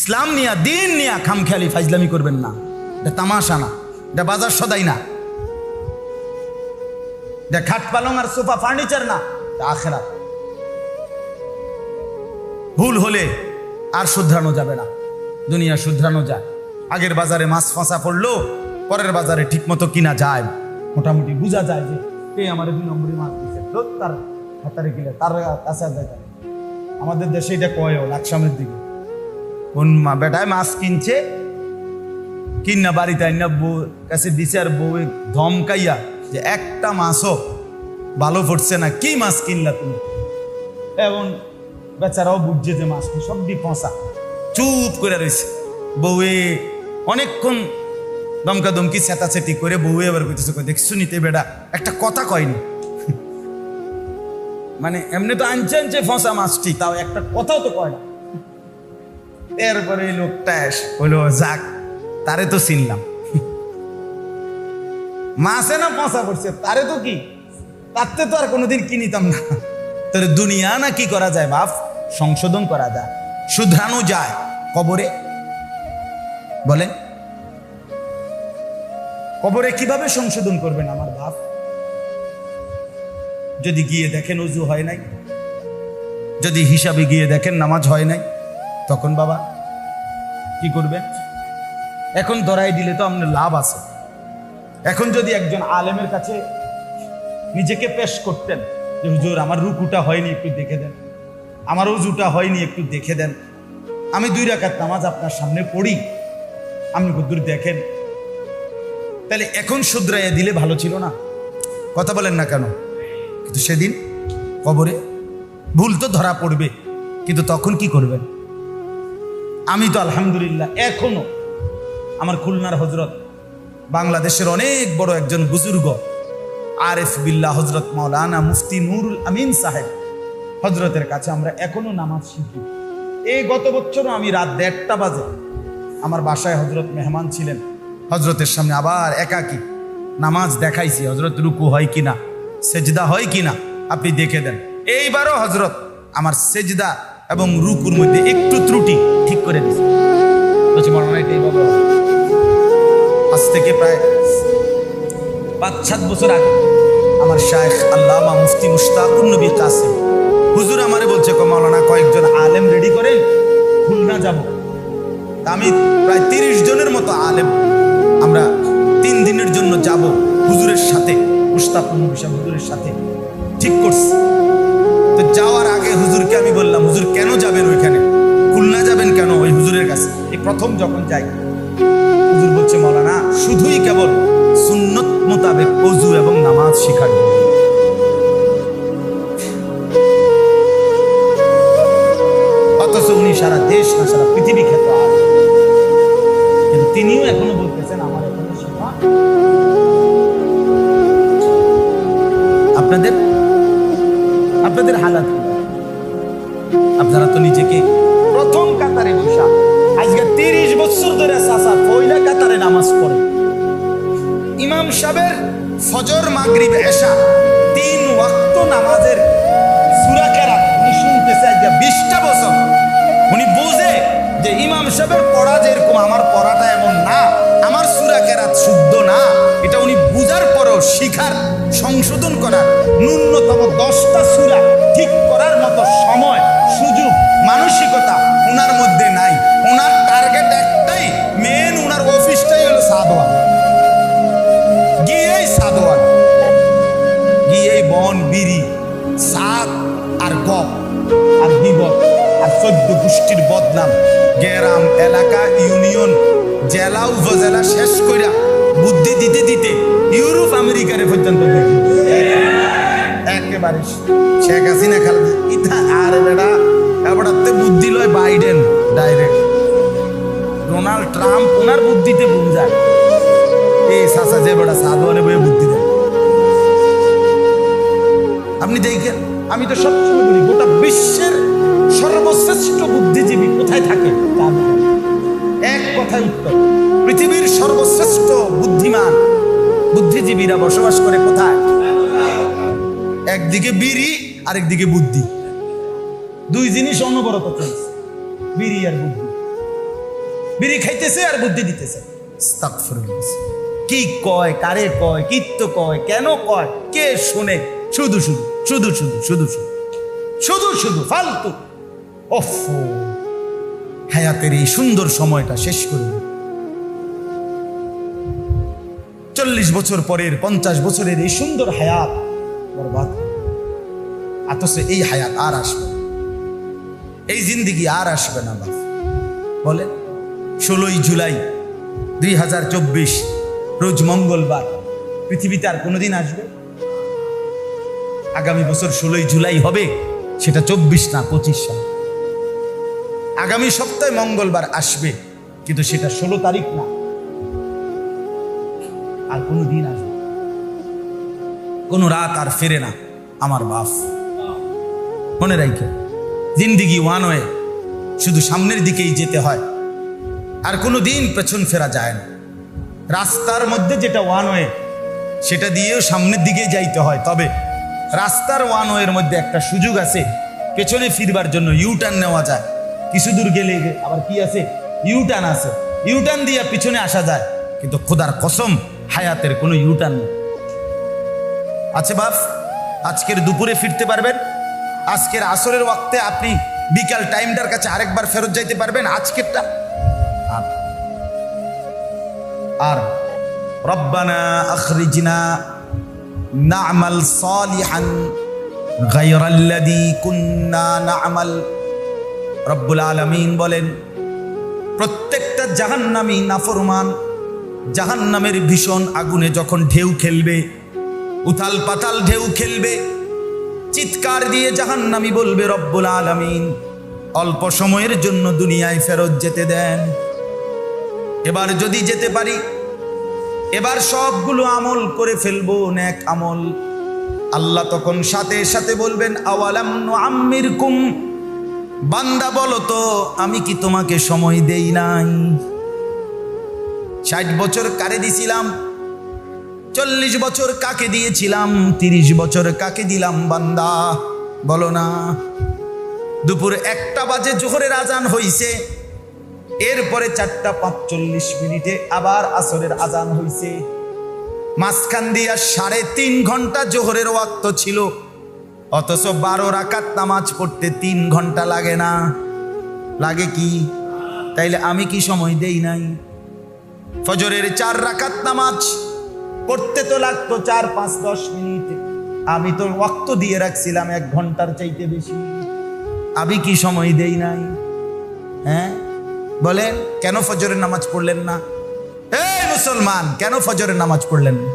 ইসলাম নিয়া দিন নিয়া খামখেয়ালি ফাইজলামি করবেন না। এটা তামাশা না, এটা বাজার সদাই না, এটা খাট পালং আর সোফা ফার্নিচার না, এটা আখিরাত। ভুল হলে আর শুধরানো যাবে না, দুনিয়া শুধরানো যায়। আগের বাজারে মাছ ফাঁসা পড়লো, পরের বাজারে ঠিক মতো কিনা যায়, মোটামুটি বোঝা যায় যে কে আমার 2 নম্বরই মাছ দিচ্ছে, তার হাতারে কিনে তার কাছে যায়। আমাদের দেশে এটা কয়ও লাকসামের দিকে কোন বেটায় মাছ কিনছে, কিনা বাড়িতে আইনা বউ কাছে দিছে, আর বউ ধমকাইয়া যে একটা মাছও ভালো পড়ছে না, কি মাছ কিনলা তুমি? এবং বেচারাও বুঝছে যে মাছ সবটি ফসা, চুপ করে রয়েছে। বউয়ে অনেকক্ষণ দমকা দমকি চেতাচেতি করে বউয়ে এবার কইতেছে, দেখ শুনিতে বেটা একটা কথা কয়নি, মানে এমনি তো আনছে আনছে ফসা মাছটি, তাও একটা কথাও তো কয় না। এরপরে এই লোকটা হইলো, যাক তারে তো চিনলাম, মাছে না ফসা পড়ছে তারে তো কি, তাতে তো আর কোনোদিন কিনিতাম না। তোর দুনিয়া না কি করা যায় বাপ, সংশোধন করা যায়, শুধরানো যায়। কবরে বলেন, কবরে কিভাবে সংশোধন করবেন আমার বাপ? যদি গিয়ে দেখেন ওযু হয় নাই, যদি হিসাবে গিয়ে দেখেন নামাজ হয় নাই, তখন বাবা কি করবেন? এখন ধরাই দিলে তো আপনার লাভ আছে। এখন যদি একজন আলেমের কাছে নিজেকে পেশ করতেন যে হুজুর আমার রুকুটা হয়নি একটু দেখে দেন, আমার ওযুটা হয়নি একটু দেখে দেন, আমি 2 রাকাত নামাজ আপনার সামনে পড়ি, আপনি কদ্দুর দেখেন, তাহলে এখন শুধরাইয়া দিলে ভালো ছিল না? কথা বলেন না কেন? কিন্তু সেদিন কবরে ভুল তো ধরা পড়বে, কিন্তু তখন কি করবেন? আমি তো আলহামদুলিল্লাহ এখনো আমার খুলনার হজরত, বাংলাদেশের অনেক বড় একজন বুজুর্গ আরেফ বিল্লাহ হজরত মাওলানা মুফতি নুরুল আমিন সাহেব হজরতের কাছে আমরা এখনো নামাজ শিখি। এই গত বছরও আমি রাত 1:30 বাজে আমার বাসায় হজরত মেহমান ছিলেন, হজরতের সামনে আবার একাকি নামাজ দেখাইছি, হজরত রুকু হয় কিনা, সেজদা হয় কিনা আপনি দেখে দেন। এইবারও হজরত আমার সেজদা এবং রুকুর মধ্যে একটু ত্রুটি ঠিক করে দিয়েছে। বলছি মনে এইভাবে আজ থেকে প্রায় 5-7 বছর আগে আমার শায়েখ আল্লামা মুফতি মুশতাকুর নবী কাসেম হুজুর আমারে বলছে, মাওলানা কয়েকজন আলেম রেডি করেন, খুলনা যাব। আমি প্রায় 30 জনের মতো আলেম আমরা 3 দিনের জন্য যাব হুজুরের সাথে, মুশতাকুর নবী সাহেব হুজুরের সাথে ঠিক করছি। তো যাওয়ার আগে হুজুরকে আমি বললাম, হুজুর কেন যাবেন ওইখানে, খুলনা যাবেন কেন ওই হুজুরের কাছে? এই প্রথম যখন যাই, হুজুর বলছে মাওলানা শুধুই কেবল সুন্নত মোতাবেক ওযু এবং নামাজ শিখার জন্য। অথচ উনি সারা দেশ না সারা পৃথিবী খ্যাত আলেম, কিন্তু তিনিও এখনো বলতেছেন আমার এখনো শেখা। আপনাদের হালাত, আপনারা তো নিজেকে প্রথম কাতারে বসা, আজকে 30 বছর ধরে চাচা পয়লা কাতারে নামাজ পড়ে, ইমাম সাহেবের ফজর মাগরিব এশা 3 ওয়াক্ত নামাজের সূরা কেরাত উনি শুনতেছে আজকে 20টা বছর। উনি বুঝে যে ইমাম সাহেবের পড়া যেরকম আমার পড়াটা এমন না, আমার সূরা কেরাত শুদ্ধ না, এটা উনি বুঝার পরও শিখার, সংশোধন করার, ন্যূনতম 10টা সূরা ঠিক করার মতো সময়, সুযোগ, মানসিকতা উনার মধ্যে নাই। উনার টার্গেট একটাই, মেন উনার অফিসটাই হলো সাদওয়ান, গিয়েই সাদওয়ান, গিয়েই বন বিড়ি সাদ আর গপ আর বিবদ আর 14 গোষ্ঠীর বদনাম, গ্রাম এলাকা ইউনিয়ন জেলা উপজেলা শেষ কইরা বুদ্ধি দিতে দিতে ইউরোপ আমেরিকারে পর্যন্ত একেবারে শেখ হাসিনা খালেদা ইথা আর বেড়া এবারে বুদ্ধি লয় বাইডেন ডাইরেক্ট, ডোনাল্ড ট্রাম্প ওনার বুদ্ধিতে বুঝ যায়, এই চাচা যে বেড়া সাধুয়ানে বয়ে বুদ্ধি দেয়। আপনি দেখেন, আমি তো সবসময় বলি গোটা বিশ্বের সর্বশ্রেষ্ঠ বুদ্ধিজীবী কোথায় থাকে, এক কথায় উত্তর, পৃথিবীর সর্বশ্রেষ্ঠ বুদ্ধিমান বুদ্ধিজীবীরা বসবাস করে কোথায়? একদিকে বিড়ি আরেকদিকে বুদ্ধি, 2 জিনিস অনবরত চলছে, বিড়ি আর বুদ্ধি। বিড়ি খাইতেছে আর বুদ্ধি দিতেছে। আস্তাগফিরুল্লাহ। কি কয়, কারে কয়, কিত্ত কয়, কেন কয়, কে শুনে? শুধু শুধু শুধু শুধু শুধু শুধু শুধু শুধু ফালতু। ওফ, হায়াতের এই সুন্দর সময়টা শেষ করে 40 বছর পরের 50 বছরের এই সুন্দর হায়াত বরবাদ। অথচ এই হায়াত আর আসবে, এই জিন্দিগি আর আসবে না। বাপ বলে 16ই জুলাই 2024 রোজ মঙ্গলবার পৃথিবীতে আর কোনোদিন আসবে? আগামী বছর 16ই জুলাই হবে, সেটা 24 না 25 সাল। আগামী সপ্তাহে মঙ্গলবার আসবে, কিন্তু সেটা 16 তারিখ না, আর কোনো দিন আসবে, কোনো রাত আর ফেরে না। আমার বাপ মনে রাখে, জিন্দিগি ওয়ান ওয়ে, শুধু সামনের দিকেই যেতে হয়, আর কোনো দিন পেছন ফেরা যায় না। রাস্তার মধ্যে যেটা ওয়ান ওয়ে, সেটা দিয়েও সামনের দিকে যাইতে হয়। তবে রাস্তার ওয়ান ওয়ের মধ্যে একটা সুযোগ আছে, পেছনে ফিরবার জন্য ইউটার্ন নেওয়া যায়। কিছু দূর গেলে আবার কি আছে, ইউটার্ন আছে, ইউটার্ন দিয়ে পিছনে আসা যায়। কিন্তু খোদার কসম, হায়াতের কোনো ইউটার্ন নেই। আছে বাপ, আজকের দুপুরে ফিরতে পারবেন? আজকের আসরের ওয়াক্তে আপনি বিকাল টাইমটার কাছে আরেকবার ফেরত যাইতে পারবেন? আজকেরটা আর রব্বানা আখরিজনা না'মাল সালিহান গায়রাল্লাযী কুন্না না'মাল। রব্বুল আলামিন বলেন, প্রত্যেকটা জাহান্নামী নাফরমান জাহান্নামের ভীষণ আগুনে যখন ঢেউ খেলবে, উথাল পাতাল ঢেউ খেলবে, চিৎকার দিয়ে জাহান্নামী বলবে, রব্বুল আলামিন অল্প সময়ের জন্য দুনিয়ায় ফেরত যেতে দেন। এবার যদি যেতে পারি, এবার সবগুলো আমল করে ফেলবো, নেক আমল। আল্লাহ তখন সাথে সাথে বলবেন, আওয়ালাম নুআম্মিরকুম, বান্দা বলো তো আমি কি তোমাকে সময় দেই নাই? 60 বছর কারে দিছিলাম? 40 বছর কাকে দিয়েছিলাম? 30 বছর কাকে দিলাম? বান্দা বলো না। দুপুর 1টা বাজে জোহরের আজান হইছে, এরপরে 4টা 45 আবার আসরের আজান হইছে। মাঝখান দিয়া 3.5 ঘন্টা জোহরের ওয়াক্ত ছিল, অথচ 12 রাকাত নামাজ পড়তে 3 ঘন্টা লাগে না? লাগে কি? তাইলে আমি কি সময় দেই নাই? ফজরের 4 রাকাত নামাজ পড়তে তো লাগতো 4-5-10 মিনিট, আমি তো ওয়াক্ত দিয়ে রাখছিলাম 1 ঘন্টার চাইতে বেশি। আমি কি সময় দেই নাই? হ্যাঁ বলেন, কেন ফজরের নামাজ পড়লেন না? এই মুসলমান, কেন ফজরের নামাজ পড়লেন না?